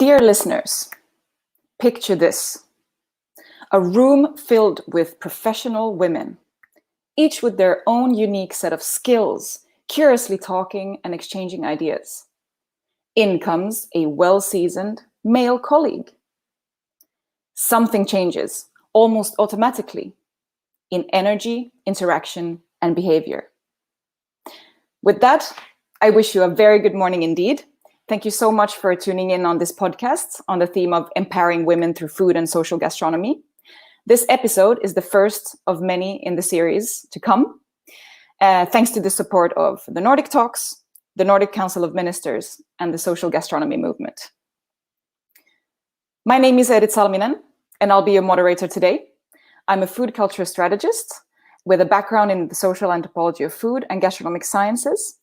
Dear listeners, picture this. A room filled with professional women, each with their own unique set of skills, curiously talking and exchanging ideas. In comes a well-seasoned male colleague. Something changes, almost automatically, in energy, interaction, and behavior. With that, I wish you a very good morning indeed. Thank you so much for tuning in on this podcast on the theme of empowering women through food and social gastronomy. This episode is the first of many in the series to come, thanks to the support of the Nordic Talks, the Nordic Council of Ministers, and the Social Gastronomy movement. My name is Edith Salminen, and I'll be your moderator today. I'm a food culture strategist with a background in the social anthropology of food and gastronomic sciences.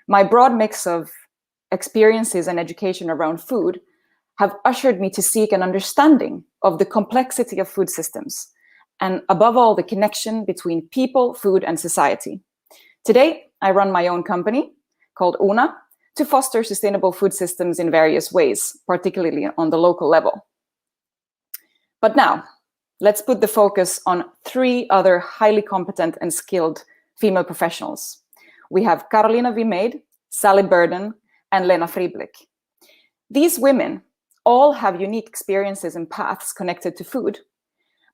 My broad mix of experiences and education around food have ushered me to seek an understanding of the complexity of food systems, and above all, the connection between people, food, and society. Today, I run my own company called Una to foster sustainable food systems in various ways, particularly on the local level. But now, let's put the focus on three other highly competent and skilled female professionals. We have Carolina Wimejd, Sally Burden, and Lena Freiblich. These women all have unique experiences and paths connected to food,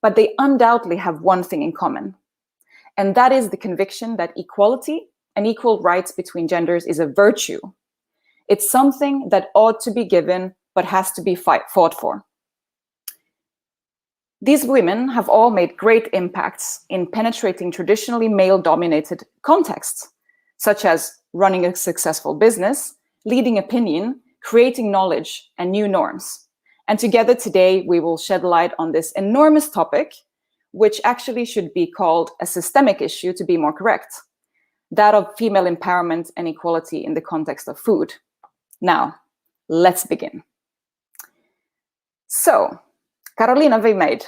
but they undoubtedly have one thing in common, and that is the conviction that equality and equal rights between genders is a virtue. It's something that ought to be given, but has to be fought for. These women have all made great impacts in penetrating traditionally male-dominated contexts, such as running a successful business, leading opinion, creating knowledge, and new norms. And together today, we will shed light on this enormous topic, which actually should be called a systemic issue to be more correct, that of female empowerment and equality in the context of food. Now, let's begin. So, Carolina Wimejd,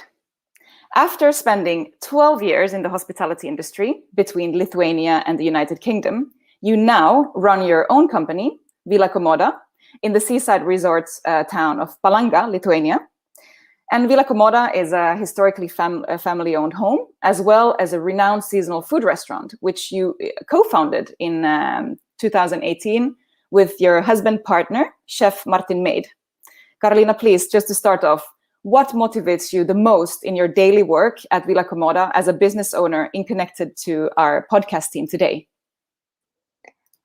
after spending 12 years in the hospitality industry between Lithuania and the United Kingdom, you now run your own company, Vila Komoda, in the seaside resort town of Palanga, Lithuania. And Vila Komoda is a historically family-owned home, as well as a renowned seasonal food restaurant, which you co-founded in 2018 with your husband partner, Chef Martin Meid. Carolina, please, just to start off, what motivates you the most in your daily work at Vila Komoda as a business owner in connected to our podcast team today?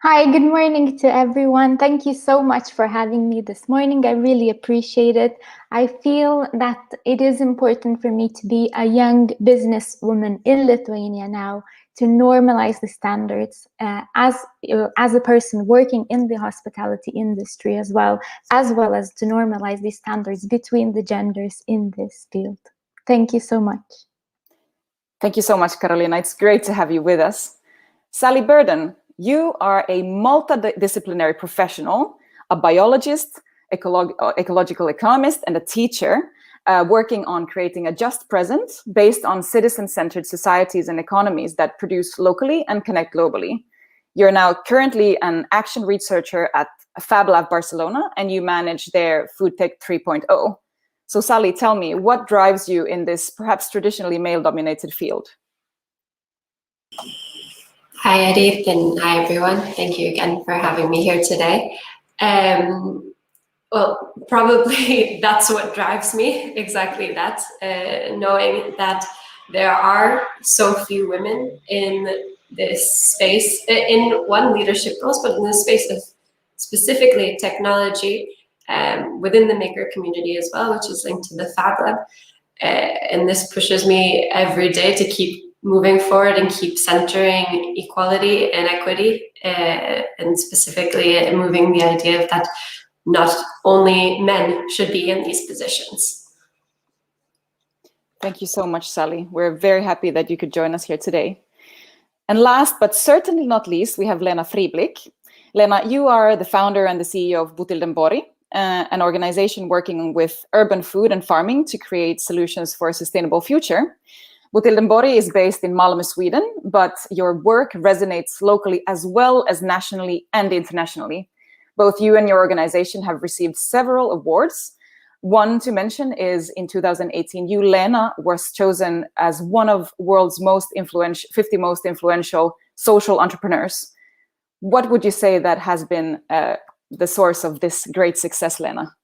Hi, good morning to everyone. Thank you so much for having me this morning. I really appreciate it. I feel that it is important for me to be a young businesswoman in Lithuania now to normalize the standards as a person working in the hospitality industry as well as to normalize these standards between the genders in this field. Thank you so much. Thank you so much, Carolina. It's great to have you with us. Sally Burden, you are a multidisciplinary professional, a biologist, ecological economist, and a teacher working on creating a just present based on citizen-centered societies and economies that produce locally and connect globally. You're now currently an action researcher at Fab Lab Barcelona, and you manage their Food Tech 3.0. So Sally, tell me, what drives you in this perhaps traditionally male-dominated field? Hi, Edith, and hi, everyone. Thank you again for having me here today. Well, probably that's what drives me, exactly that, knowing that there are so few women in this space, in one leadership roles, but in the space of specifically technology within the maker community as well, which is linked to the Fab Lab. And this pushes me every day to keep moving forward and keep centering equality and equity, and specifically moving the idea of that not only men should be in these positions. Thank you so much, Sally. We're very happy that you could join us here today. And last, but certainly not least, we have Lena Freiblich. Lena, you are the founder and the CEO of Botildenborg, an organization working with urban food and farming to create solutions for a sustainable future. Botildenborg is based in Malmö, Sweden, but your work resonates locally as well as nationally and internationally. Both you and your organization have received several awards. One to mention is in 2018, you, Lena, was chosen as one of world's 50 most influential social entrepreneurs. What would you say that has been the source of this great success, Lena?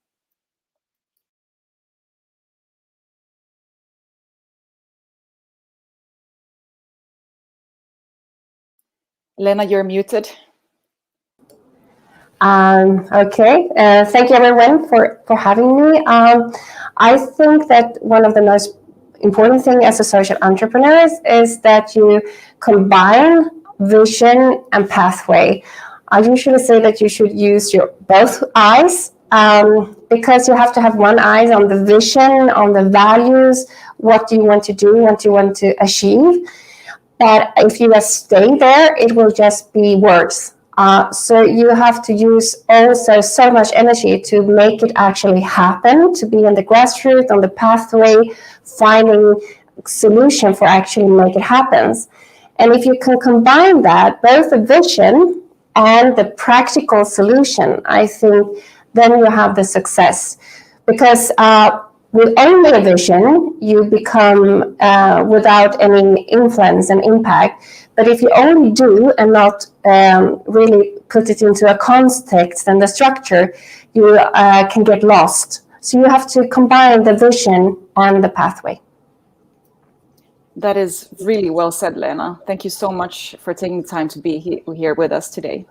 Lena, you're muted. Okay, thank you everyone for having me. I think that one of the most important thing as a social entrepreneur is that you combine vision and pathway. I usually say that you should use your both eyes, because you have to have one eye on the vision, on the values, what you want to do, what you want to achieve. But if you just stay there, it will just be words. So you have to use also so much energy to make it actually happen, to be in the grassroots, on the pathway, finding solution for actually make it happen. And if you can combine that, both the vision and the practical solution, I think then you have the success. Because with only a vision, you become without any influence and impact. But if you only do and not really put it into a context and the structure, you can get lost. So you have to combine the vision and the pathway. That is really well said, Lena. Thank you so much for taking the time to be here with us today.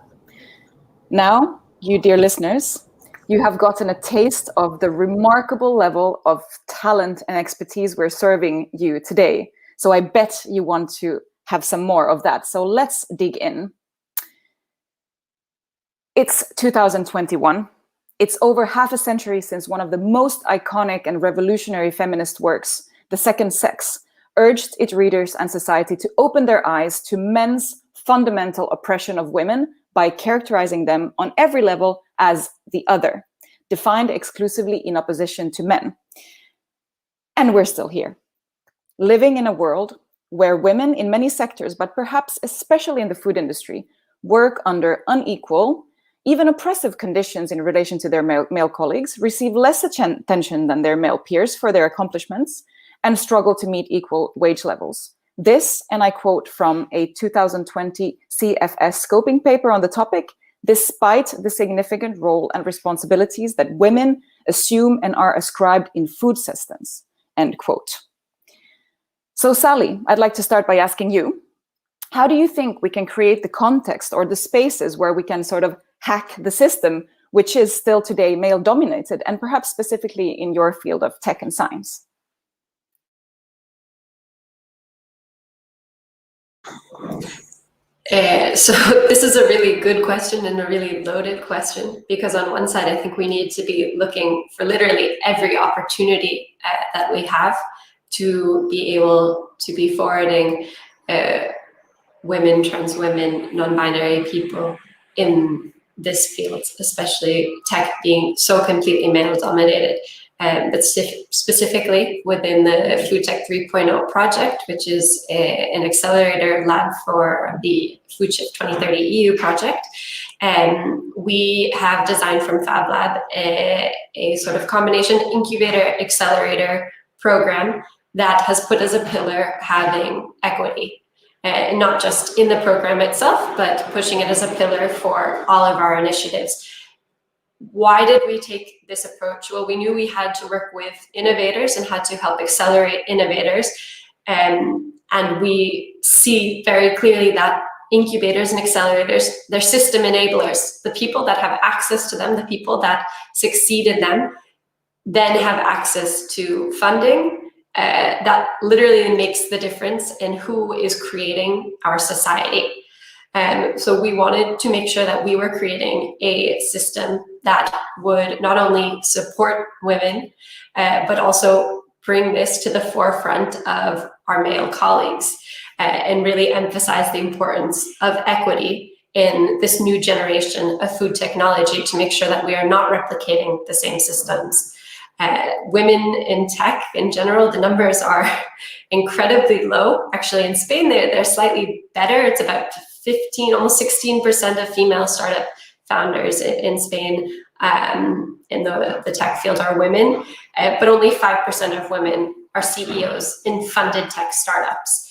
Now, you dear listeners, you have gotten a taste of the remarkable level of talent and expertise we're serving you today. So I bet you want to have some more of that. So let's dig in. It's 2021. It's over half a century since one of the most iconic and revolutionary feminist works, The Second Sex, urged its readers and society to open their eyes to men's fundamental oppression of women by characterizing them on every level as the other, defined exclusively in opposition to men. And we're still here, living in a world where women in many sectors, but perhaps especially in the food industry, work under unequal, even oppressive conditions in relation to their male colleagues, receive less attention than their male peers for their accomplishments, and struggle to meet equal wage levels. This, and I quote from a 2020 CFS scoping paper on the topic, despite the significant role and responsibilities that women assume and are ascribed in food systems, end quote. So Sally, I'd like to start by asking you, how do you think we can create the context or the spaces where we can sort of hack the system, which is still today male dominated, and perhaps specifically in your field of tech and science? So this is a really good question and a really loaded question, because on one side, I think we need to be looking for literally every opportunity that we have to be able to be forwarding women, trans women, non-binary people in this field, especially tech being so completely male-dominated. But specifically within the Food Tech 3.0 project, which is an accelerator lab for the Food Shift 2030 EU project, we have designed from Fab Lab a sort of combination incubator accelerator program that has put as a pillar having equity. Not just in the program itself, but pushing it as a pillar for all of our initiatives. Why did we take this approach? Well, we knew we had to work with innovators and had to help accelerate innovators. And we see very clearly that incubators and accelerators, they're system enablers. The people that have access to them, the people that succeed in them, then have access to funding. That literally makes the difference in who is creating our society. So we wanted to make sure that we were creating a system that would not only support women, but also bring this to the forefront of our male colleagues and really emphasize the importance of equity in this new generation of food technology to make sure that we are not replicating the same systems. Women in tech in general, the numbers are incredibly low. Actually, in Spain, they're slightly better. It's about 15, almost 16% of female startup founders in Spain in the tech field are women, but only 5% of women are CEOs in funded tech startups.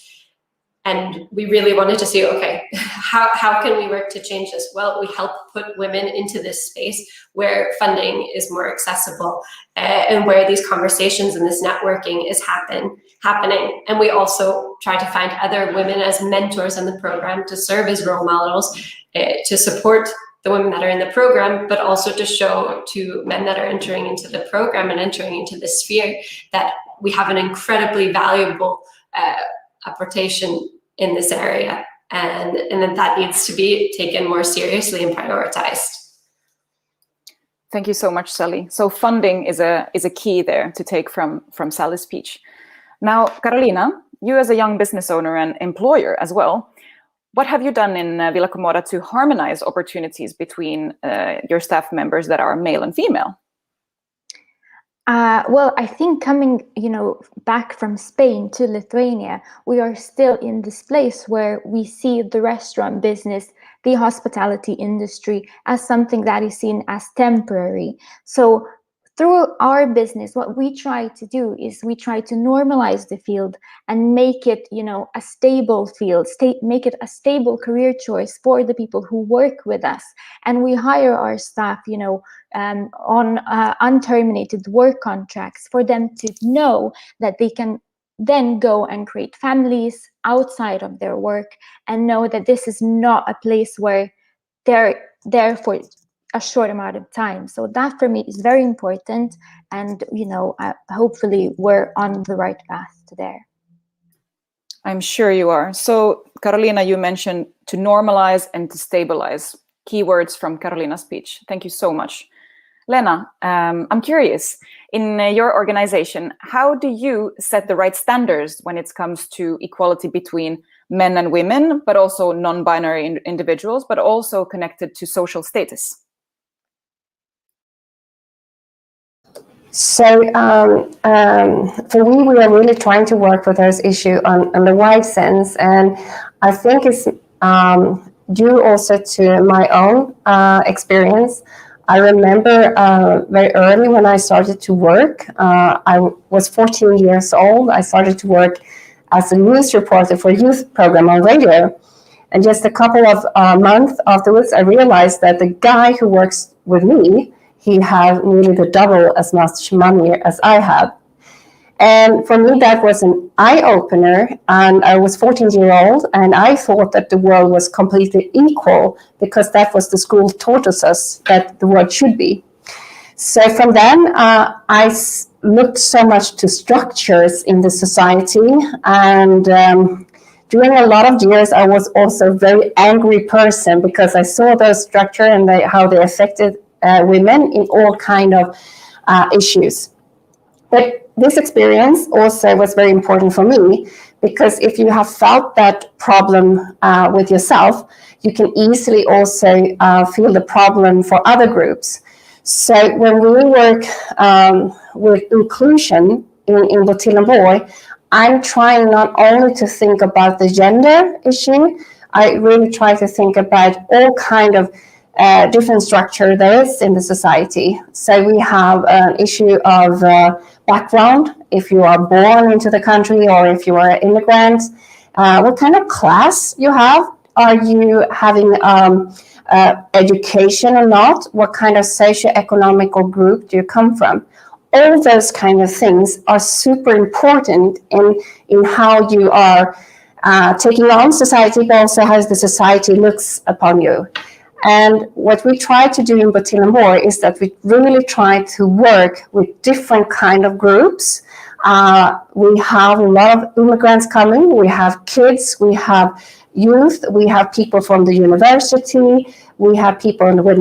And we really wanted to see, okay, how can we work to change this? Well, we help put women into this space where funding is more accessible and where these conversations and this networking is happening. And we also try to find other women as mentors in the program to serve as role models, to support the women that are in the program, but also to show to men that are entering into the program and entering into the sphere that we have an incredibly valuable apportation in this area, and that needs to be taken more seriously and prioritized. Thank you so much, Sally. So funding is a key there to take from Sally's speech. Now, Carolina, you as a young business owner and employer as well, what have you done in Vila Komoda to harmonize opportunities between your staff members that are male and female? Well, I think coming, back from Spain to Lithuania, we are still in this place where we see the restaurant business, the hospitality industry, as something that is seen as temporary. So through our business, what we try to do is we try to normalize the field and make it, a stable field, make it a stable career choice for the people who work with us. And we hire our staff, on unterminated work contracts for them to know that they can then go and create families outside of their work and know that this is not a place where they're there for a short amount of time. So that for me is very important, and hopefully we're on the right path to there. I'm sure you are. So Carolina, you mentioned to normalize and to stabilize, keywords from Carolina's speech. Thank you so much. Lena, I'm curious, in your organization, how do you set the right standards when it comes to equality between men and women, but also non-binary individuals, but also connected to social status? So for me, we are really trying to work with those issues on the wide sense, and I think it's due also to my own experience. I remember very early when I started to work, I was 14 years old. I started to work as a news reporter for a youth program on radio. And just a couple of months afterwards, I realized that the guy who works with me, he had nearly the double as much money as I had. And for me, that was an eye-opener. And I was 14-year-old, and I thought that the world was completely equal because that was the school taught us that the world should be. So from then, I looked so much to structures in the society. And during a lot of years, I was also a very angry person because I saw those structures and how they affected women in all kind of issues. But this experience also was very important for me because if you have felt that problem with yourself, you can easily also feel the problem for other groups. So when we work with inclusion in Botildenborg, I'm trying not only to think about the gender issue, I really try to think about all kind of different structure there is in the society. So we have an issue of background, if you are born into the country or if you are an immigrant, what kind of class you have. Are you having education or not? What kind of socioeconomic group do you come from? All those kind of things are super important in how you are taking on society, but also how the society looks upon you. And what we try to do in Botildenborg is that we really try to work with different kind of groups. We have a lot of immigrants coming. We have kids. We have youth. We have people from the university. We have people with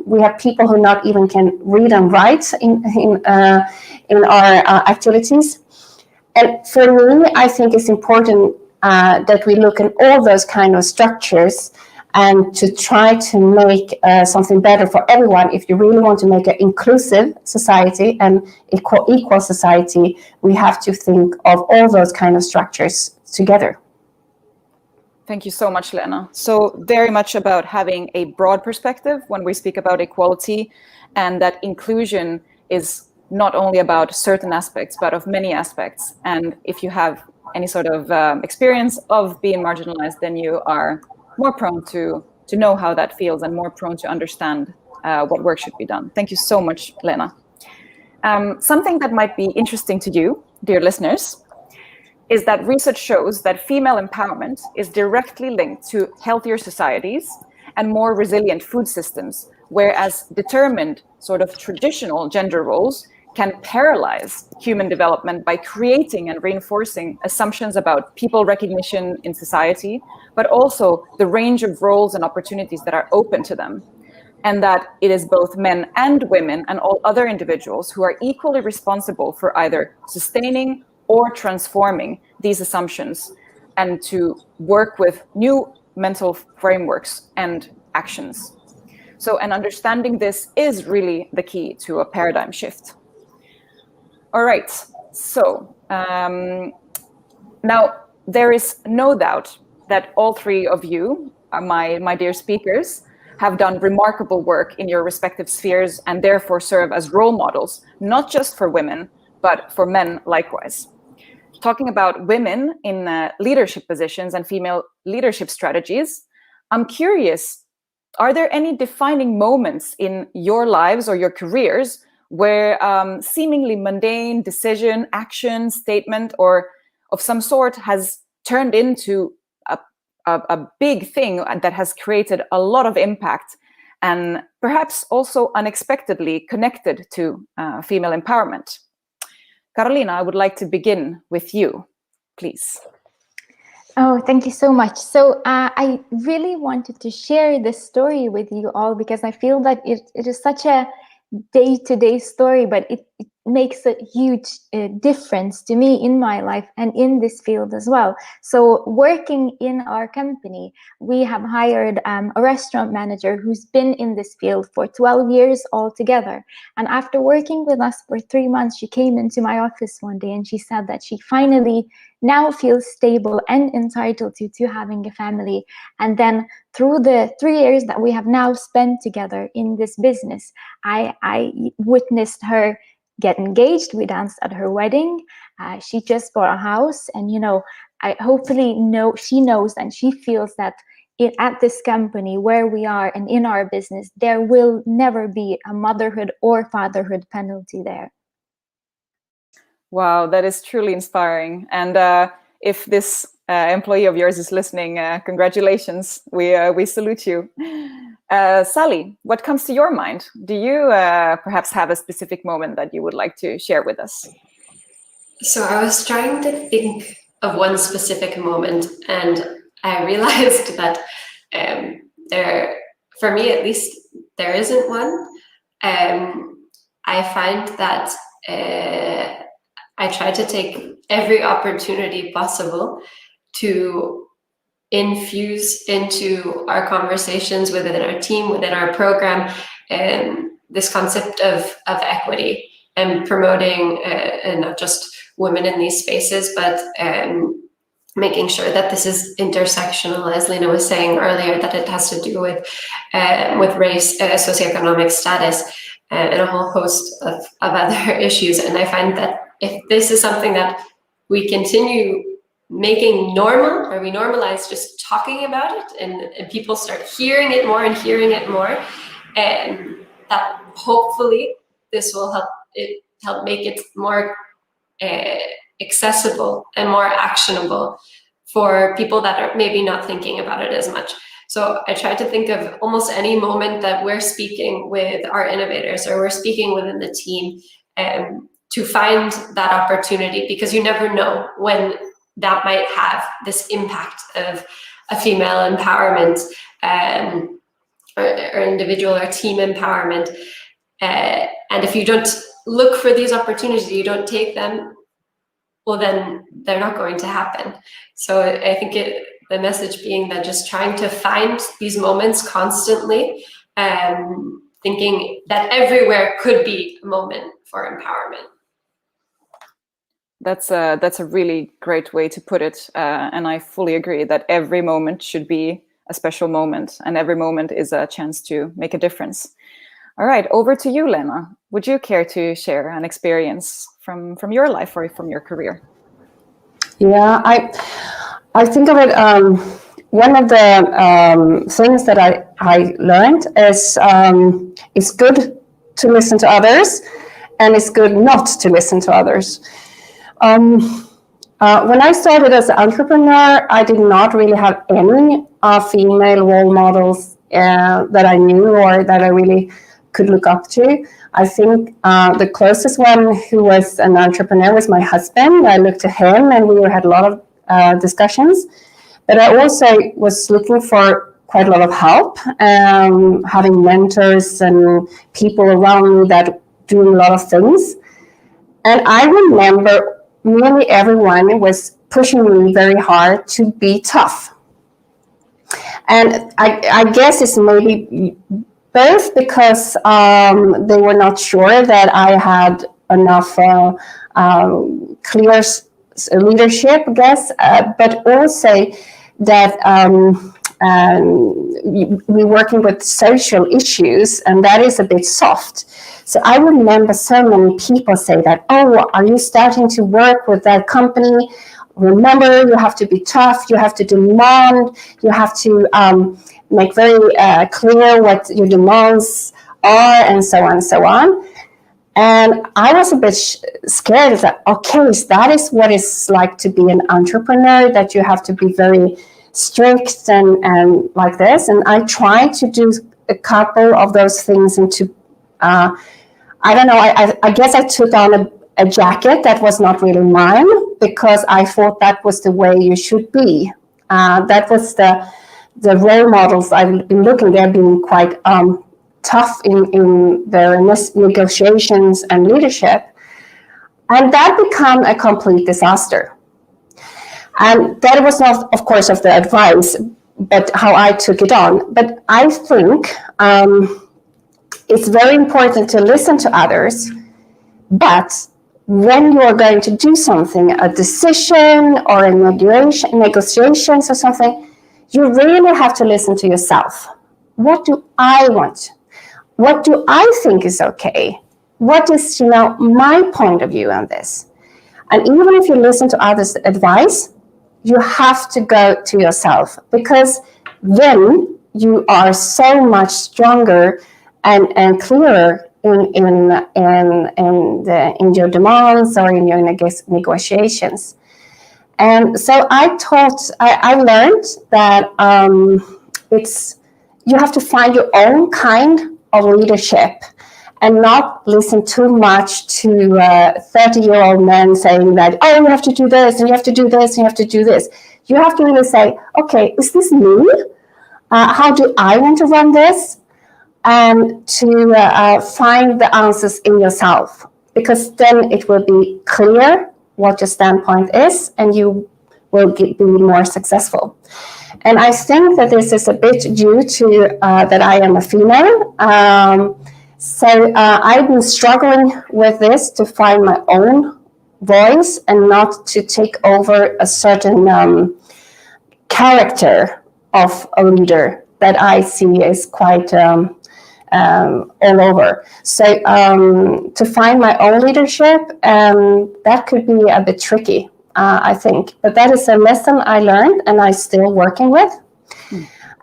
we have people who not even can read and write in our activities. And for me, I think it's important that we look at all those kind of structures and to try to make something better for everyone. If you really want to make an inclusive society and equal society, we have to think of all those kind of structures together. Thank you so much, Lena. So very much about having a broad perspective when we speak about equality, and that inclusion is not only about certain aspects, but of many aspects. And if you have any sort of experience of being marginalized, then you are more prone to know how that feels and more prone to understand what work should be done. Thank you so much, Lena. Something that might be interesting to you, dear listeners, is that research shows that female empowerment is directly linked to healthier societies and more resilient food systems, whereas determined sort of traditional gender roles can paralyze human development by creating and reinforcing assumptions about people recognition in society, but also the range of roles and opportunities that are open to them. And that it is both men and women and all other individuals who are equally responsible for either sustaining or transforming these assumptions, and to work with new mental frameworks and actions. So, and understanding this is really the key to a paradigm shift. All right, so now there is no doubt that all three of you, my dear speakers, have done remarkable work in your respective spheres and therefore serve as role models, not just for women, but for men likewise. Talking about women in leadership positions and female leadership strategies, I'm curious, are there any defining moments in your lives or your careers where seemingly mundane decision, action, statement, or of some sort has turned into a big thing that has created a lot of impact and perhaps also unexpectedly connected to female empowerment? Carolina, I would like to begin with you, please. Oh, thank you so much. So I really wanted to share this story with you all because I feel that it is such a day-to-day story, but it makes a huge difference to me in my life and in this field as well. So working in our company, we have hired a restaurant manager who's been in this field for 12 years altogether. And after working with us for 3 months, she came into my office one day and she said that she finally now feels stable and entitled to having a family. And then through the 3 years that we have now spent together in this business, I witnessed her get engaged. We danced at her wedding. She just bought a house, and I hopefully she knows and she feels that at this company where we are and in our business, there will never be a motherhood or fatherhood penalty there. Wow, that is truly inspiring. And if this employee of yours is listening, congratulations. We salute you. Sally, what comes to your mind? Do you perhaps have a specific moment that you would like to share with us? So I was trying to think of one specific moment, and I realized that for me at least, there isn't one. I find that I try to take every opportunity possible to infuse into our conversations within our team, within our program, this concept of equity and promoting and not just women in these spaces, but making sure that this is intersectional, as Lena was saying earlier, that it has to do with race, socioeconomic status, and a whole host of other issues. And I find that if this is something that we continue making normal, or we normalize just talking about it, and people start hearing it more, and that hopefully this will help make it more accessible and more actionable for people that are maybe not thinking about it as much. So I try to think of almost any moment that we're speaking with our innovators or we're speaking within the team to find that opportunity, because you never know when that might have this impact of a female empowerment or individual or team empowerment. And if you don't look for these opportunities, you don't take them, well, then they're not going to happen. So I think the message being that just trying to find these moments constantly, thinking that everywhere could be a moment for empowerment. That's a really great way to put it, and I fully agree that every moment should be a special moment, and every moment is a chance to make a difference. All right, over to you, Lena. Would you care to share an experience from your life or from your career? Yeah, I think of it. One of the things that I learned is it's good to listen to others, and it's good not to listen to others. When I started as an entrepreneur, I did not really have any female role models that I knew or that I really could look up to. I think the closest one who was an entrepreneur was my husband. I looked to him and we had a lot of discussions. But I also was looking for quite a lot of help, having mentors and people around me that doing a lot of things. And I remember nearly everyone was pushing me very hard to be tough. And I guess it's maybe both because they were not sure that I had enough clear leadership, I guess, but also that we're working with social issues, and that is a bit soft. So I remember so many people say that, oh, are you starting to work with that company? Remember, you have to be tough, you have to demand, you have to make very clear what your demands are, and so on and so on. And I was a bit scared that, okay, so that is what it's like to be an entrepreneur, that you have to be very strict and like this. And I tried to do a couple of those things into, I don't know, I guess I took on a jacket that was not really mine because I thought that was the way you should be. That was the role models I've been looking, they're being quite tough in their negotiations and leadership. And that became a complete disaster. And that was not, of course, of the advice, but how I took it on. But I think it's very important to listen to others, but when you are going to do something, a decision or a negotiations or something, you really have to listen to yourself. What do I want? What do I think is okay? What is, my point of view on this? And even if you listen to others' advice, you have to go to yourself, because then you are so much stronger and clearer in your demands or in your negotiations. And so I learned that you have to find your own kind of leadership and not listen too much to 30-year-old men saying that, oh, you have to do this, and you have to do this, and you have to do this. You have to really say, okay, is this me? How do I want to run this? And to find the answers in yourself, because then it will be clear what your standpoint is, and you will be more successful. And I think that this is a bit due to that I am a female. So I've been struggling with this to find my own voice and not to take over a certain character of a leader that I see is quite all over. So to find my own leadership, that could be a bit tricky, I think. But that is a lesson I learned and I'm still working with.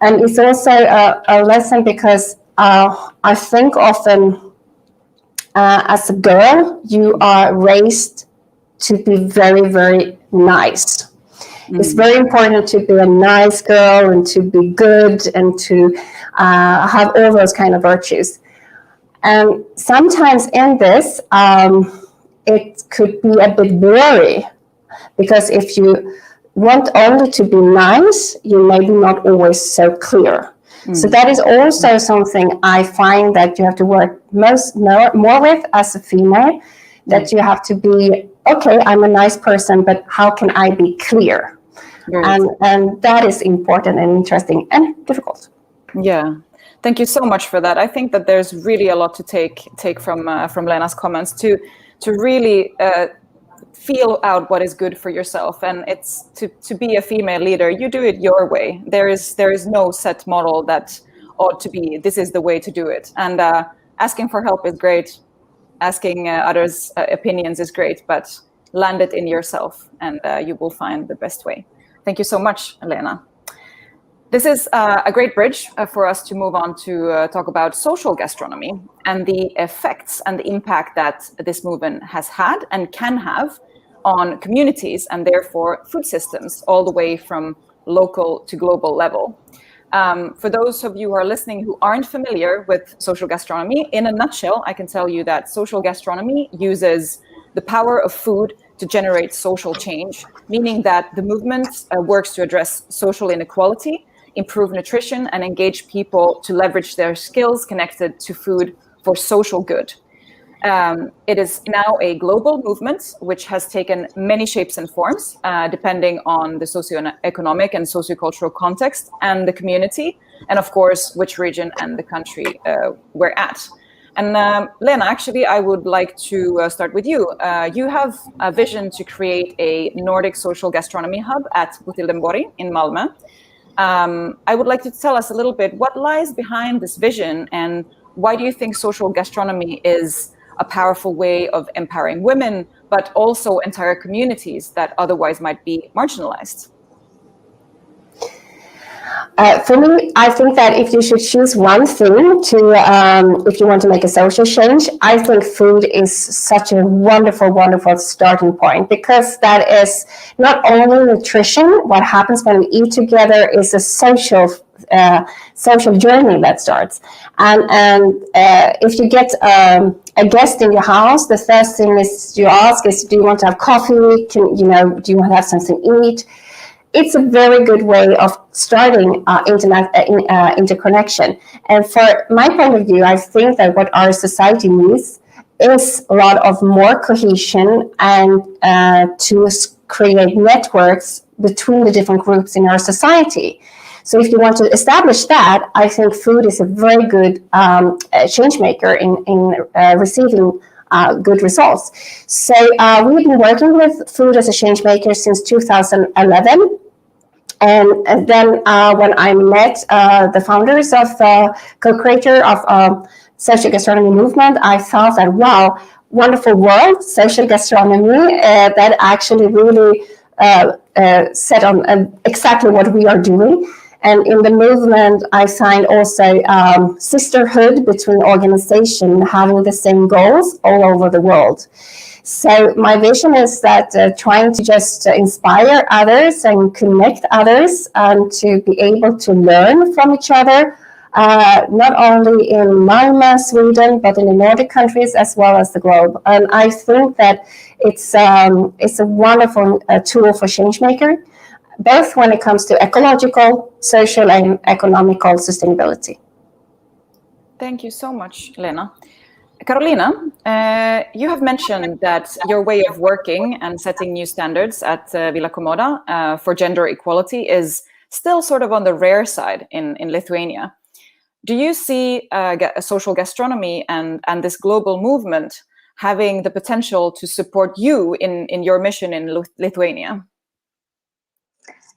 And it's also a lesson because I think often as a girl, you are raised to be very, very nice. It's very important to be a nice girl and to be good and to have all those kind of virtues. And sometimes in this, it could be a bit blurry, because if you want only to be nice, you may be not always so clear. So that is also something I find that you have to work more with as a female, that you have to be, okay, I'm a nice person, but how can I be clear? Right. And that is important and interesting and difficult. Yeah. Thank you so much for that. I think that there's really a lot to take from Lena's comments to really feel out what is good for yourself. And it's to be a female leader, you do it your way. There is no set model that ought to be, this is the way to do it. And asking for help is great. Asking others' opinions is great, but land it in yourself and you will find the best way. Thank you so much, Lena. This is a great bridge for us to move on to talk about social gastronomy and the effects and the impact that this movement has had and can have on communities and therefore food systems all the way from local to global level. For those of you who are listening who aren't familiar with social gastronomy, in a nutshell, I can tell you that social gastronomy uses the power of food to generate social change, meaning that the movement works to address social inequality, improve nutrition, and engage people to leverage their skills connected to food for social good. It is now a global movement which has taken many shapes and forms, depending on the socioeconomic and sociocultural context and the community, and of course, which region and the country we're at. And Lena, actually, I would like to start with you. You have a vision to create a Nordic social gastronomy hub at Botildenborg in Malmö. I would like to tell us a little bit what lies behind this vision and why do you think social gastronomy is a powerful way of empowering women, but also entire communities that otherwise might be marginalized? For me, I think that if you should choose one thing to, if you want to make a social change, I think food is such a wonderful, wonderful starting point, because that is not only nutrition. What happens when we eat together is a social journey that starts. And if you get a guest in your house, the first thing is you ask is, do you want to have coffee? Do you want to have something to eat? It's a very good way of starting interconnection. And for my point of view, I think that what our society needs is a lot of more cohesion and to create networks between the different groups in our society. So if you want to establish that, I think food is a very good change maker in receiving good results. So we've been working with food as a change maker since 2011. And then when I met the founders of co-creator of Social Gastronomy movement, I thought that, wow, wonderful world, social gastronomy, that actually really set on exactly what we are doing. And in the movement, I signed also sisterhood between organizations having the same goals all over the world. So my vision is that trying to just inspire others and connect others and to be able to learn from each other, not only in Malmö, Sweden, but in the Nordic countries as well as the globe. And I think that it's a wonderful tool for change maker, both when it comes to ecological, social, and economical sustainability. Thank you so much, Lena. Carolina, you have mentioned that your way of working and setting new standards at Vila Komoda for gender equality is still sort of on the rare side in Lithuania. Do you see a social gastronomy and this global movement having the potential to support you in your mission in Lithuania?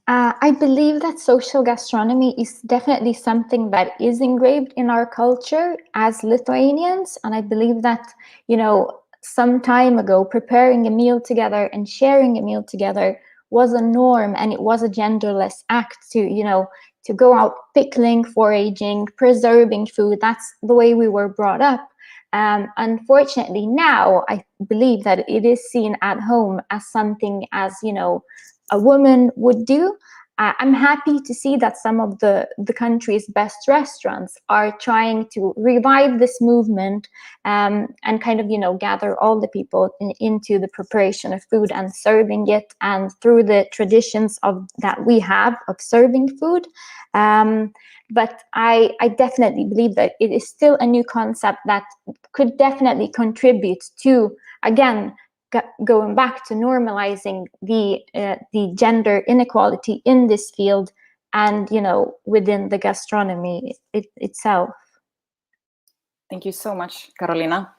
I believe that social gastronomy is definitely something that is engraved in our culture as Lithuanians. And I believe that, some time ago, preparing a meal together and sharing a meal together was a norm, and it was a genderless act to go out pickling, foraging, preserving food. That's the way we were brought up. Unfortunately, now I believe that it is seen at home as something as, a woman would do. I'm happy to see that some of the country's best restaurants are trying to revive this movement and kind of, gather all the people into the preparation of food and serving it, and through the traditions that we have of serving food. But I definitely believe that it is still a new concept that could definitely contribute to, again, going back to normalizing the gender inequality in this field and, within the gastronomy itself. Thank you so much, Carolina.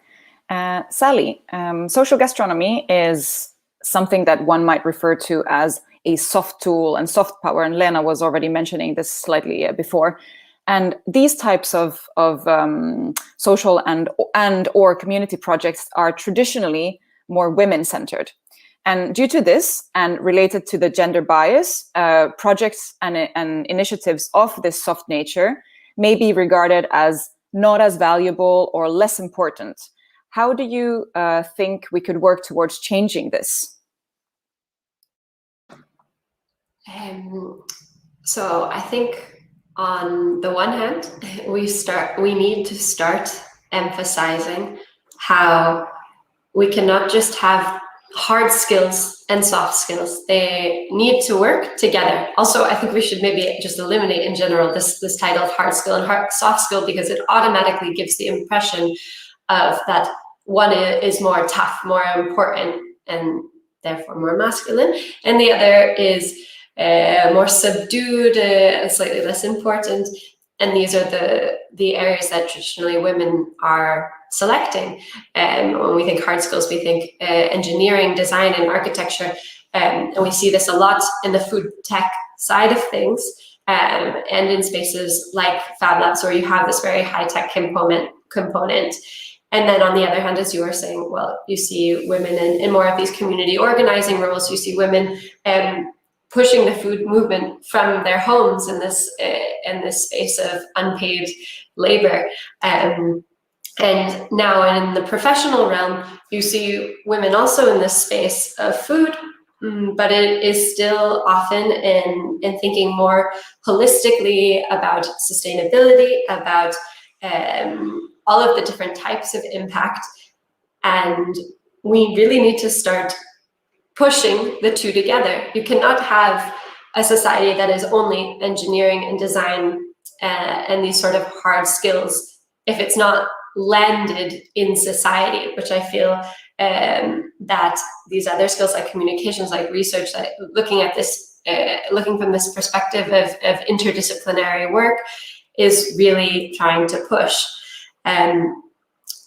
Sally, social gastronomy is something that one might refer to as a soft tool and soft power, and Lena was already mentioning this slightly before. And these types of social and or community projects are traditionally more women-centered. And due to this, and related to the gender bias, projects and initiatives of this soft nature may be regarded as not as valuable or less important. How do you think we could work towards changing this? So I think on the one hand, we need to start emphasizing how we cannot just have hard skills and soft skills. They need to work together. Also, I think we should maybe just eliminate in general this title of hard skill and soft skill, because it automatically gives the impression of that one is more tough, more important, and therefore more masculine, and the other is more subdued, slightly less important. And these are the areas that traditionally women are selecting. When we think hard skills, we think engineering, design, and architecture. And we see this a lot in the food tech side of things, and in spaces like Fab Labs, where you have this very high-tech component. And then on the other hand, as you were saying, well, you see women in more of these community organizing roles. You see women pushing the food movement from their homes in this space of unpaid labor. And now in the professional realm, you see women also in this space of food, but it is still often in thinking more holistically about sustainability, about all of the different types of impact. And we really need to start pushing the two together. You cannot have a society that is only engineering and design and these sort of hard skills if it's not landed in society, which I feel that these other skills like communications, like research, like looking at this, looking from this perspective of interdisciplinary work is really trying to push.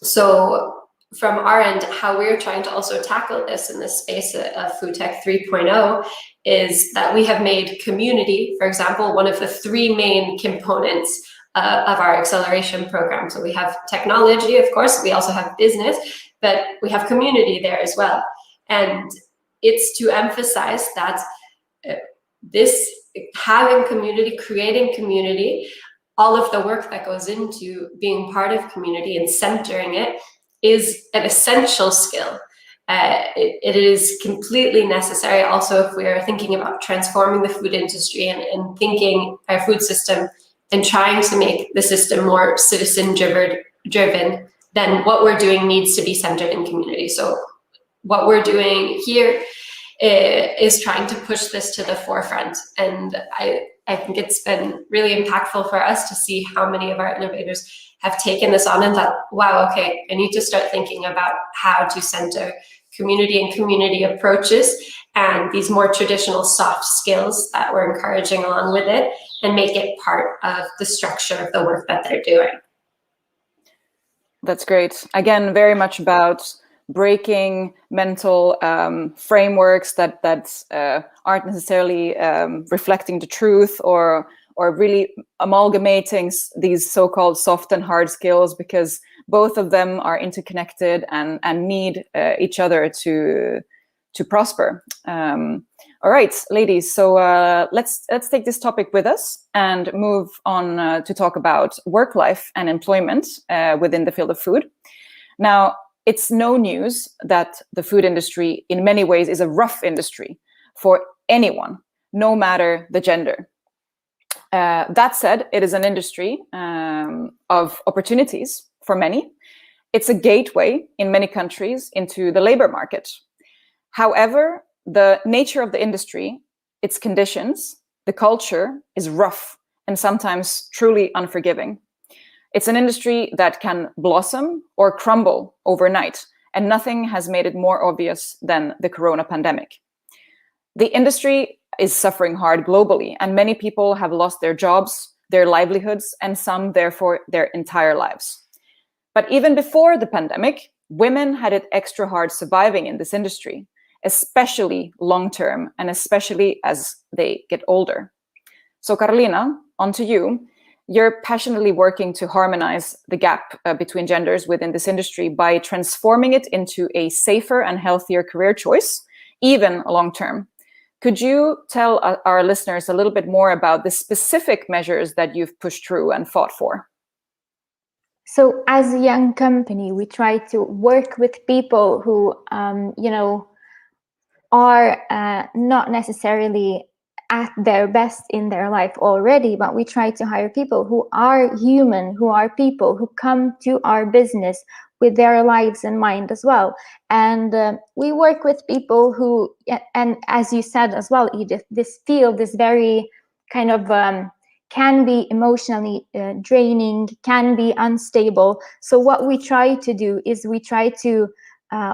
So from our end, how we're trying to also tackle this in this space of Food Tech 3.0 is that we have made community, for example, one of the three main components of our acceleration program. So we have technology, of course, we also have business, but we have community there as well. And it's to emphasize that this having community, creating community, all of the work that goes into being part of community and centering it is an essential skill. It is completely necessary also if we are thinking about transforming the food industry and thinking our food system and trying to make the system more citizen-driven, then what we're doing needs to be centered in community. So what we're doing here is trying to push this to the forefront. And I think it's been really impactful for us to see how many of our innovators have taken this on and thought, wow, okay, I need to start thinking about how to center community and community approaches and these more traditional soft skills that we're encouraging along with it, and make it part of the structure of the work that they're doing. That's great. Again, very much about breaking mental frameworks that aren't necessarily reflecting the truth, or really amalgamating these so-called soft and hard skills, because both of them are interconnected and need each other to prosper. All right, ladies, so let's take this topic with us and move on to talk about work life and employment within the field of food. Now, it's no news that the food industry in many ways is a rough industry for anyone, no matter the gender. That said, it is an industry of opportunities for many. It's a gateway in many countries into the labor market. However, the nature of the industry, its conditions, the culture is rough and sometimes truly unforgiving. It's an industry that can blossom or crumble overnight, and nothing has made it more obvious than the corona pandemic. The industry is suffering hard globally, and many people have lost their jobs, their livelihoods, and some, therefore, their entire lives. But even before the pandemic, women had it extra hard surviving in this industry, especially long-term and especially as they get older. So Carolina, on to you. You're passionately working to harmonize the gap between genders within this industry by transforming it into a safer and healthier career choice, even long-term. Could you tell our listeners a little bit more about the specific measures that you've pushed through and fought for? So as a young company, we try to work with people who, are not necessarily at their best in their life already, but we try to hire people who are human, who are people who come to our business with their lives in mind as well. And we work with people who, and as you said as well, Edith, this field is very kind of can be emotionally draining, can be unstable. So what we try to do is we try to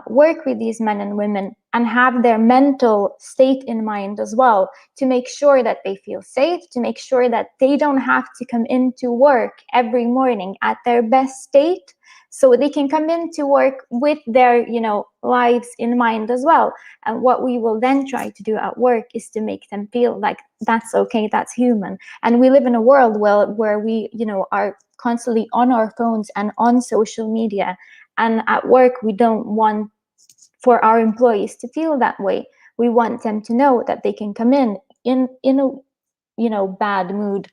work with these men and women and have their mental state in mind as well, to make sure that they feel safe, to make sure that they don't have to come into work every morning at their best state, so they can come into work with their, lives in mind as well. And what we will then try to do at work is to make them feel like that's okay, that's human. And we live in a world where we, are constantly on our phones and on social media. And at work, we don't want for our employees to feel that way. We want them to know that they can come in a, bad mood,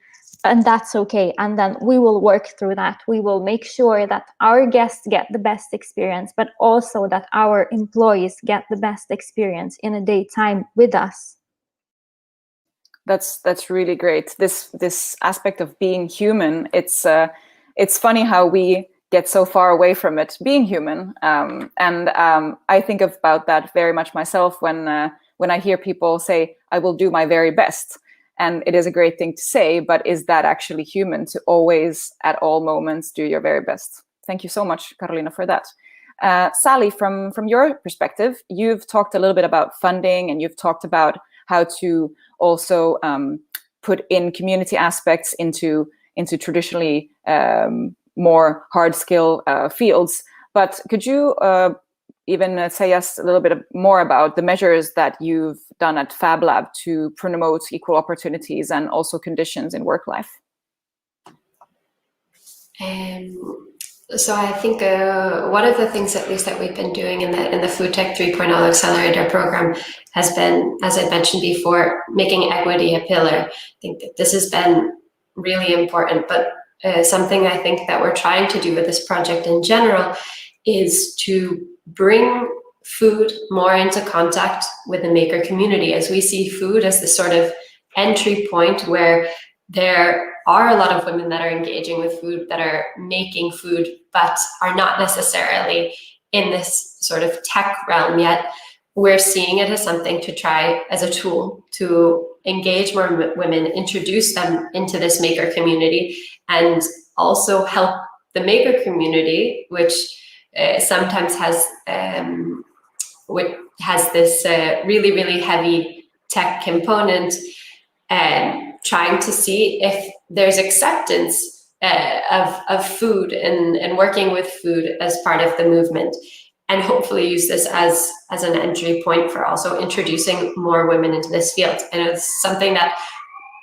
and that's okay. And then we will work through that. We will make sure that our guests get the best experience, but also that our employees get the best experience in a daytime with us. That's really great. This aspect of being human, it's funny how we get so far away from it, being human. And I think about that very much myself when I hear people say, I will do my very best. And it is a great thing to say, but is that actually human, to always, at all moments, do your very best? Thank you so much, Carolina, for that. Sally, from your perspective, you've talked a little bit about funding, and you've talked about how to also put in community aspects into traditionally more hard skill fields. But could you even say us a little bit more about the measures that you've done at Fab Lab to promote equal opportunities and also conditions in work life? So I think one of the things, at least, that we've been doing in the Food Tech 3.0 Accelerator program has been, as I mentioned before, making equity a pillar. I think that this has been really important, but something I think that we're trying to do with this project in general is to bring food more into contact with the maker community, as we see food as the sort of entry point where there are a lot of women that are engaging with food, that are making food, but are not necessarily in this sort of tech realm yet. We're seeing it as something to try as a tool to engage more women, introduce them into this maker community, and also help the maker community, which sometimes has this really, really heavy tech component, trying to see if there's acceptance of food and working with food as part of the movement, and hopefully use this as an entry point for also introducing more women into this field. And it's something that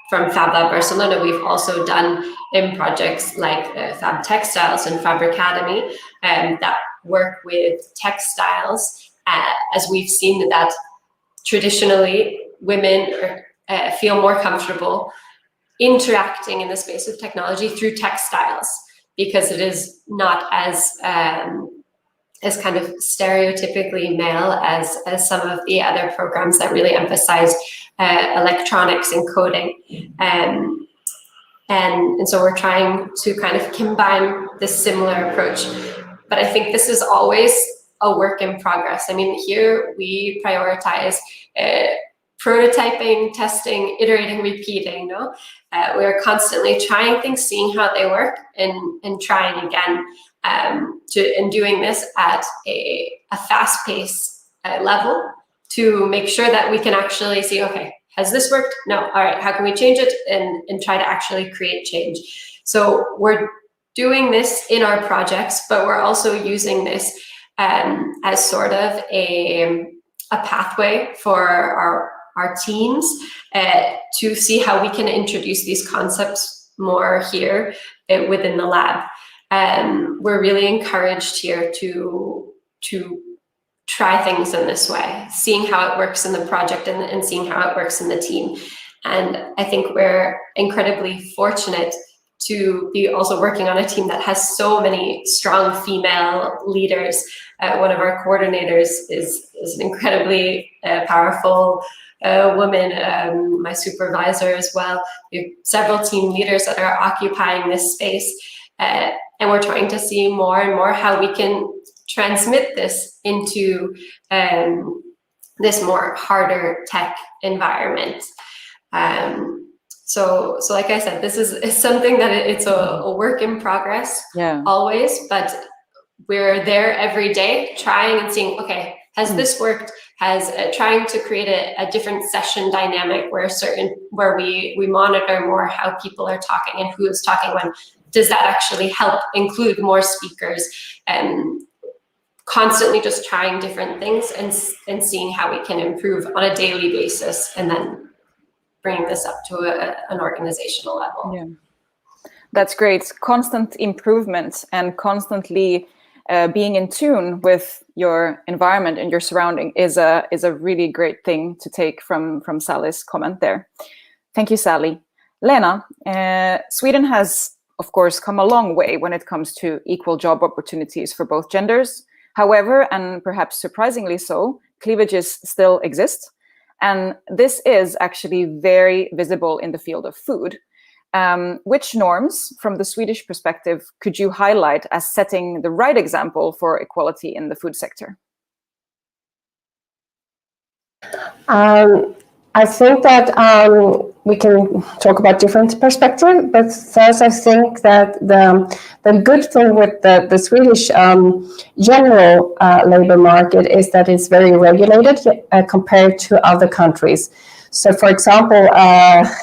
from Fab Lab Barcelona we've also done in projects like Fab Textiles and Fab Academy that work with textiles, as we've seen that traditionally women feel more comfortable interacting in the space of technology through textiles, because it is not as kind of stereotypically male as some of the other programs that really emphasize electronics and coding. And so we're trying to kind of combine this similar approach. But I think this is always a work in progress. I mean, here we prioritize prototyping, testing, iterating, repeating. We're constantly trying things, seeing how they work, and trying again, and doing this at a fast-paced level to make sure that we can actually see, okay, has this worked? No. All right, how can we change it and try to actually create change? So we're doing this in our projects, but we're also using this as sort of a a pathway for our teams to see how we can introduce these concepts more here within the lab. We're really encouraged here to try things in this way, seeing how it works in the project and seeing how it works in the team. And I think we're incredibly fortunate to be also working on a team that has so many strong female leaders. One of our coordinators is an incredibly powerful woman, my supervisor as well. We have several team leaders that are occupying this space, and we're trying to see more and more how we can transmit this into this more harder tech environment. So like I said, this is something that it's a work in progress, always, but we're there every day trying and seeing, okay, has this worked? Has trying to create a different session dynamic where we monitor more how people are talking and who is talking when. Does that actually help include more speakers? And constantly just trying different things and seeing how we can improve on a daily basis, and then bringing this up to an organizational level. Yeah, that's great. Constant improvement and constantly being in tune with your environment and your surrounding is a really great thing to take from Sally's comment there. Thank you, Sally. Lena, Sweden has, of course, come a long way when it comes to equal job opportunities for both genders. However, and perhaps surprisingly so, cleavages still exist. And this is actually very visible in the field of food. Which norms, from the Swedish perspective, could you highlight as setting the right example for equality in the food sector? I think that we can talk about different perspectives, but first I think that the good thing with the Swedish general labor market is that it's very regulated compared to other countries. So, for example,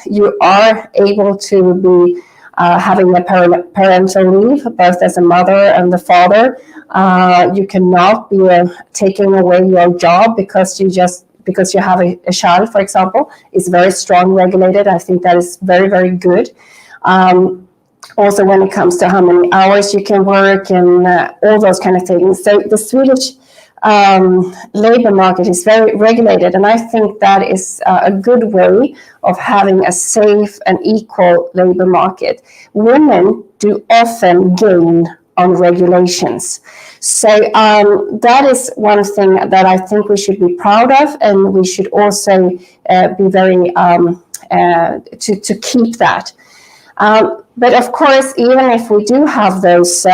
you are able to be having a parental leave, both as a mother and the father. You cannot be taking away your job because you have a child, for example. It's very strong regulated. I think that is very, very good. Also, when it comes to how many hours you can work and all those kind of things. So the Swedish labor market is very regulated, and I think that is a good way of having a safe and equal labor market. Women do often gain on regulations. So that is one thing that I think we should be proud of, and we should also be very to keep that. But of course, even if we do have those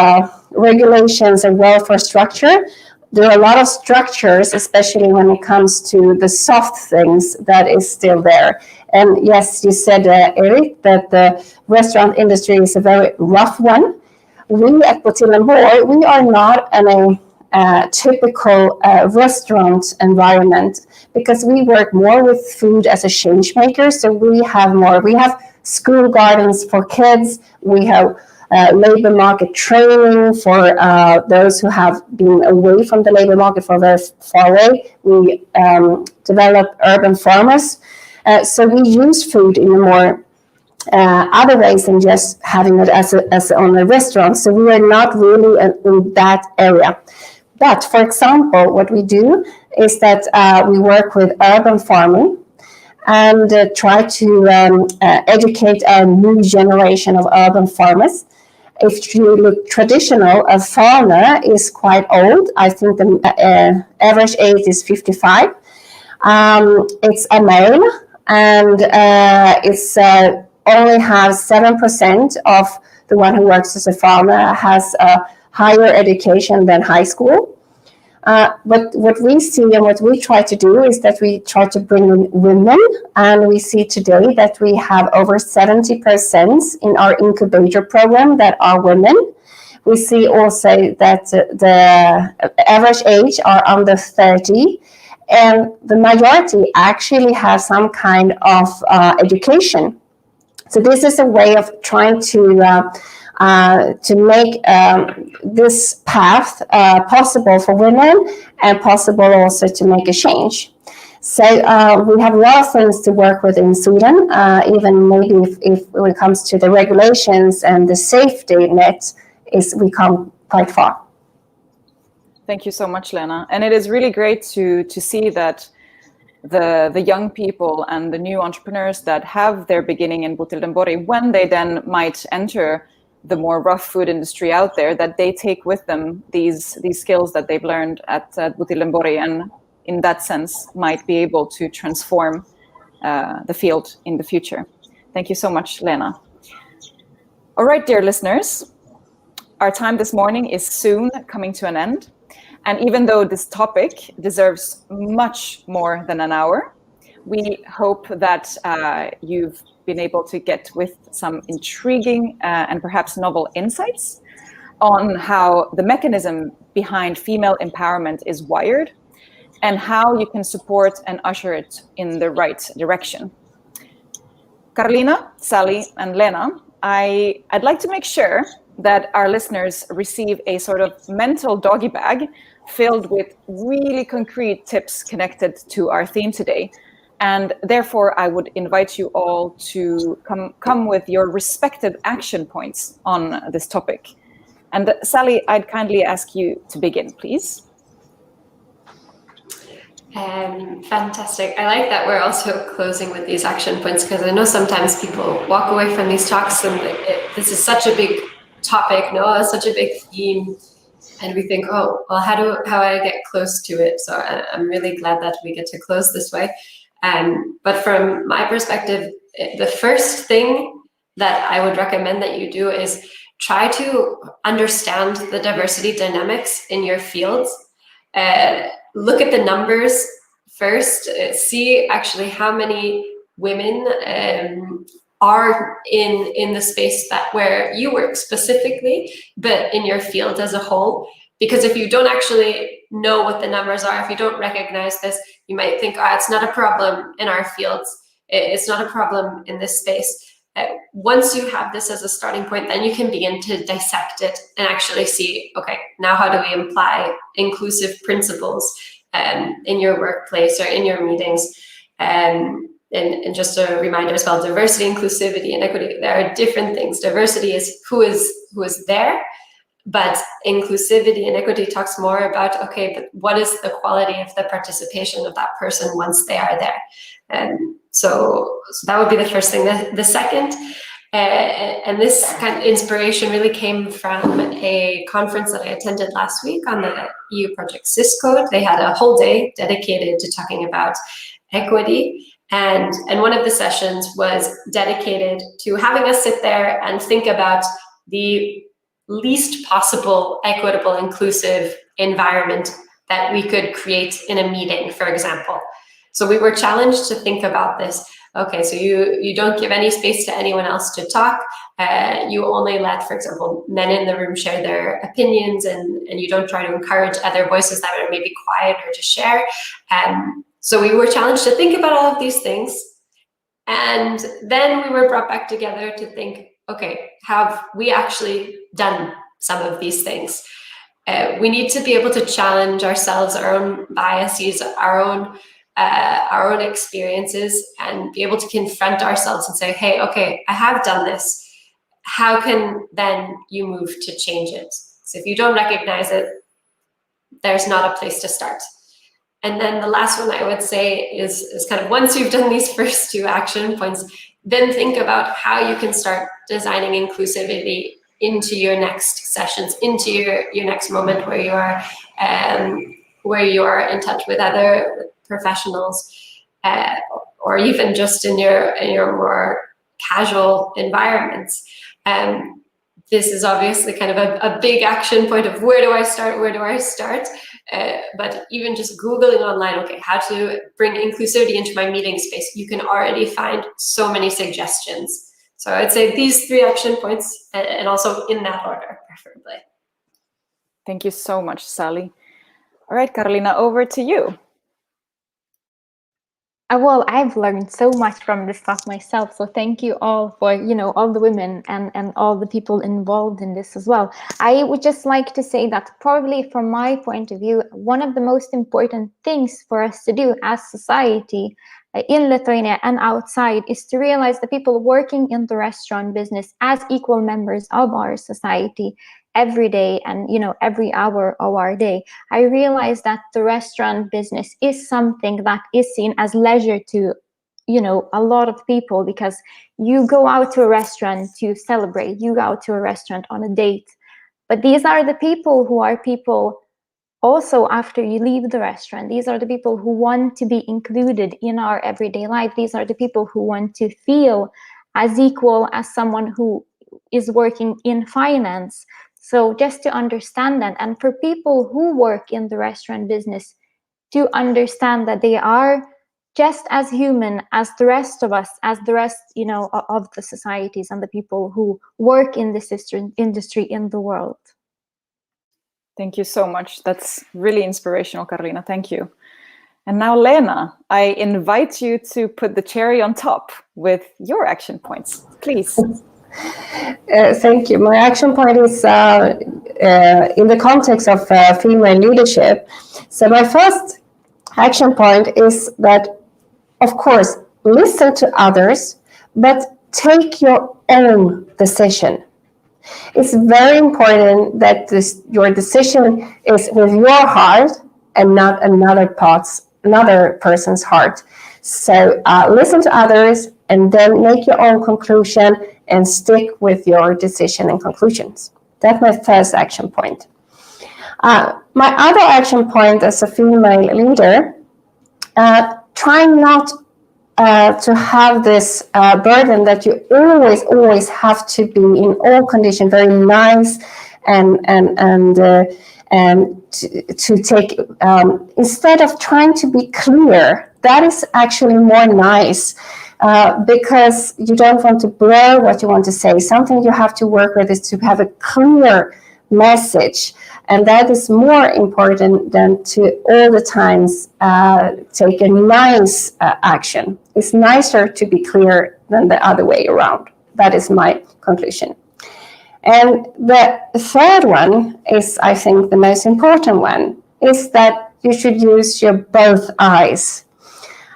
regulations and welfare structure, there are a lot of structures, especially when it comes to the soft things, that is still there. And yes, you said, Erik, that the restaurant industry is a very rough one. We at Botildenborg, we are not in a typical restaurant environment, because we work more with food as a change maker. So we have school gardens for kids. We have labor market training for those who have been away from the labor market for very far away. We develop urban farmers. So we use food in a more other ways than just having it as on a restaurant. So we are not really in that area. But for example, what we do is that we work with urban farming and try to educate a new generation of urban farmers. If you look traditional, a farmer is quite old. I think the average age is 55. It's a male, and it's only have 7% of the one who works as a farmer has a higher education than high school. But what we see and what we try to do is that we try to bring in women, and we see today that we have over 70% in our incubator program that are women. We see also that the average age are under 30, and the majority actually have some kind of education. So this is a way of trying to to make this path possible for women and possible also to make a change. So we have a lot of things to work with in Sweden, even maybe if when it comes to the regulations and the safety net, we come quite far. Thank you so much, Lena. And it is really great to see that the young people and the new entrepreneurs that have their beginning in Botildenborg, when they then might enter the more rough food industry out there, that they take with them these skills that they've learned at Botildenborg, and in that sense might be able to transform the field in the future. Thank you so much, Lena. All right, dear listeners, our time this morning is soon coming to an end. And even though this topic deserves much more than an hour, we hope that you've been able to get with some intriguing and perhaps novel insights on how the mechanism behind female empowerment is wired and how you can support and usher it in the right direction. Carolina, Sally, and Lena, I'd like to make sure that our listeners receive a sort of mental doggy bag filled with really concrete tips connected to our theme today. And therefore, I would invite you all to come with your respective action points on this topic. And Sally, I'd kindly ask you to begin, please. Fantastic. I like that we're also closing with these action points, because I know sometimes people walk away from these talks and this is such a big topic, such a big theme, and we think, oh, well, how do I get close to it? So I'm really glad that we get to close this way. But from my perspective, the first thing that I would recommend that you do is try to understand the diversity dynamics in your fields. Look at the numbers first, see actually how many women are in the space where you work specifically, but in your field as a whole. Because if you don't actually know what the numbers are, if you don't recognize this, you might think, it's not a problem in our fields. It's not a problem in this space. Once you have this as a starting point, then you can begin to dissect it and actually see, okay, now how do we apply inclusive principles in your workplace or in your meetings? And just a reminder as well, diversity, inclusivity, and equity, there are different things. Diversity is who is there, but inclusivity and equity talks more about, okay, but what is the quality of the participation of that person once they are there? And so that would be the first thing. The second, and this kind of inspiration really came from a conference that I attended last week on the EU project Syscode. They had a whole day dedicated to talking about equity. And one of the sessions was dedicated to having us sit there and think about the least possible equitable, inclusive environment that we could create in a meeting, for example. So we were challenged to think about this. Okay, so you don't give any space to anyone else to talk. You only let, for example, men in the room share their opinions, and you don't try to encourage other voices that are maybe quieter to share. So we were challenged to think about all of these things. And then we were brought back together to think, okay, have we actually done some of these things? We need to be able to challenge ourselves, our own biases, our own experiences, and be able to confront ourselves and say, hey, okay, I have done this. How can then you move to change it? So if you don't recognize it, there's not a place to start. And then the last one I would say is kind of, once you've done these first two action points, then think about how you can start designing inclusivity into your next sessions, into your next moment where you are in touch with other professionals, or even just in your more casual environments. This is obviously kind of a big action point of where do I start? But even just Googling online, okay, how to bring inclusivity into my meeting space, you can already find so many suggestions. So I'd say these three action points, and also in that order, preferably. Thank you so much, Sally. All right, Carolina, over to you. Well, I've learned so much from this talk myself. So thank you all for, all the women and all the people involved in this as well. I would just like to say that probably from my point of view, one of the most important things for us to do as society in Lithuania and outside is to realize the people working in the restaurant business as equal members of our society every day and, every hour of our day. I realize that the restaurant business is something that is seen as leisure to, a lot of people, because you go out to a restaurant to celebrate, you go out to a restaurant on a date. But these are the people who are people also after you leave the restaurant. These are the people who want to be included in our everyday life. These are the people who want to feel as equal as someone who is working in finance. So just to understand that, and for people who work in the restaurant business to understand that they are just as human as the rest of us, as the rest, of the societies and the people who work in this industry in the world. Thank you so much. That's really inspirational, Karolina. Thank you. And now, Lena, I invite you to put the cherry on top with your action points, please. Thank you. My action point is in the context of female leadership. So my first action point is that, of course, listen to others, but take your own decision. It's very important that your decision is with your heart and not another person's heart. So listen to others and then make your own conclusion and stick with your decision and conclusions. That's my first action point. My other action point as a female leader, try not to have this burden that you always have to be in all conditions very nice and to take instead of trying to be clear. That is actually more nice because you don't want to blur what you want to say. Something you have to work with is to have a clear message, and that is more important than to all the times take a nice action. It's nicer to be clear than the other way around. That is my conclusion. And the third one is, I think, the most important one, is that you should use your both eyes.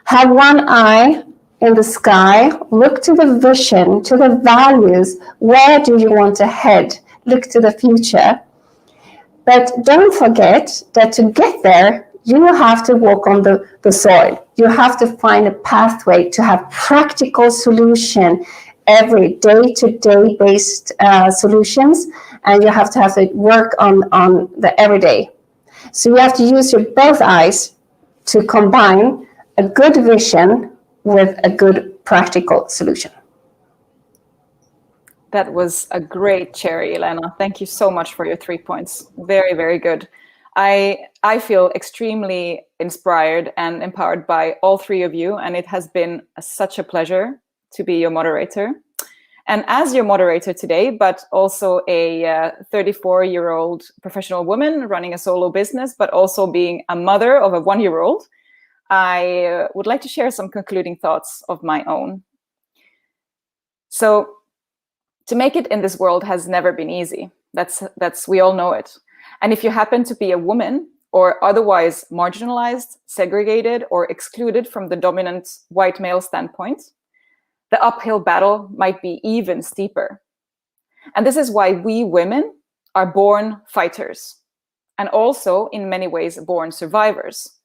Have one eye in the sky, look to the vision, to the values. Where do you want to head? Look to the future. But don't forget that to get there, you have to walk on the soil. You have to find a pathway to have practical solution, every day-to-day based solutions, and you have to work on the everyday. So you have to use your both eyes to combine a good vision with a good practical solution. That was a great cherry, Lena. Thank you so much for your 3 points. Very, very good. I feel extremely inspired and empowered by all three of you, and it has been such a pleasure to be your moderator. And as your moderator today, but also a 34-year-old professional woman running a solo business, but also being a mother of a 1-year-old, I would like to share some concluding thoughts of my own. So, to make it in this world has never been easy. That's we all know it. And if you happen to be a woman or otherwise marginalized, segregated, or excluded from the dominant white male standpoint, the uphill battle might be even steeper. And this is why we women are born fighters, and also in many ways born survivors.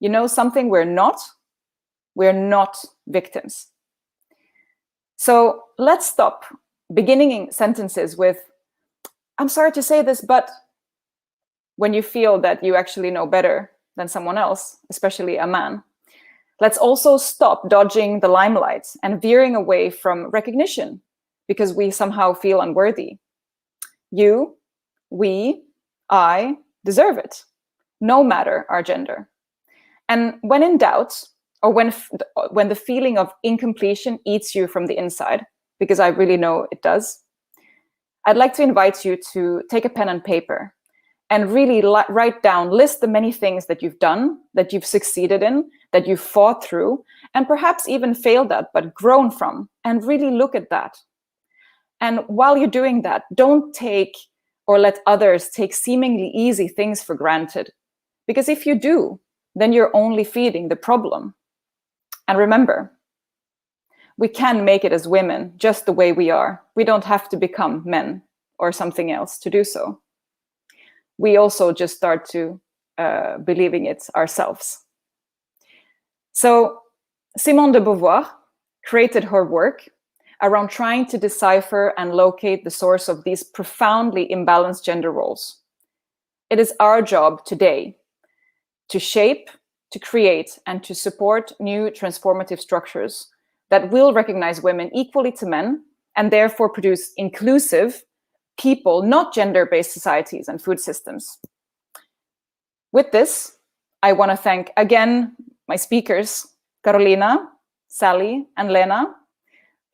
You know something we're not? We're not victims. So let's stop beginning sentences with, "I'm sorry to say this, but," when you feel that you actually know better than someone else, especially a man. Let's also stop dodging the limelight and veering away from recognition because we somehow feel unworthy. You, we, I deserve it, no matter our gender. And when in doubt, or when the feeling of incompletion eats you from the inside, because I really know it does, I'd like to invite you to take a pen and paper and really write down, list the many things that you've done, that you've succeeded in, that you fought through and perhaps even failed at, but grown from, and really look at that. And while you're doing that, don't take or let others take seemingly easy things for granted. Because if you do, then you're only feeding the problem. And remember, we can make it as women just the way we are. We don't have to become men or something else to do so. We also just start to believing it ourselves. So Simone de Beauvoir created her work around trying to decipher and locate the source of these profoundly imbalanced gender roles. It is our job today to shape, to create, and to support new transformative structures that will recognize women equally to men and therefore produce inclusive people, not gender-based societies and food systems. With this, I want to thank again my speakers, Carolina, Sally, and Lena.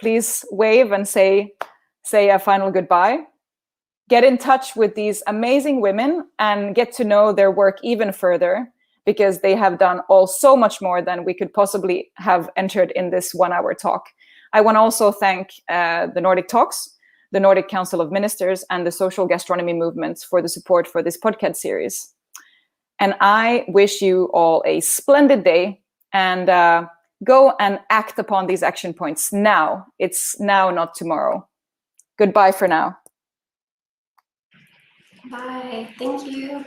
Please wave and say a final goodbye. Get in touch with these amazing women and get to know their work even further, because they have done so much more than we could possibly have entered in this 1-hour talk. I want to also thank the Nordic Talks, the Nordic Council of Ministers, and the Social Gastronomy movements for the support for this podcast series. And I wish you all a splendid day, and go and act upon these action points now. It's now, not tomorrow. Goodbye for now. Bye. Thank you.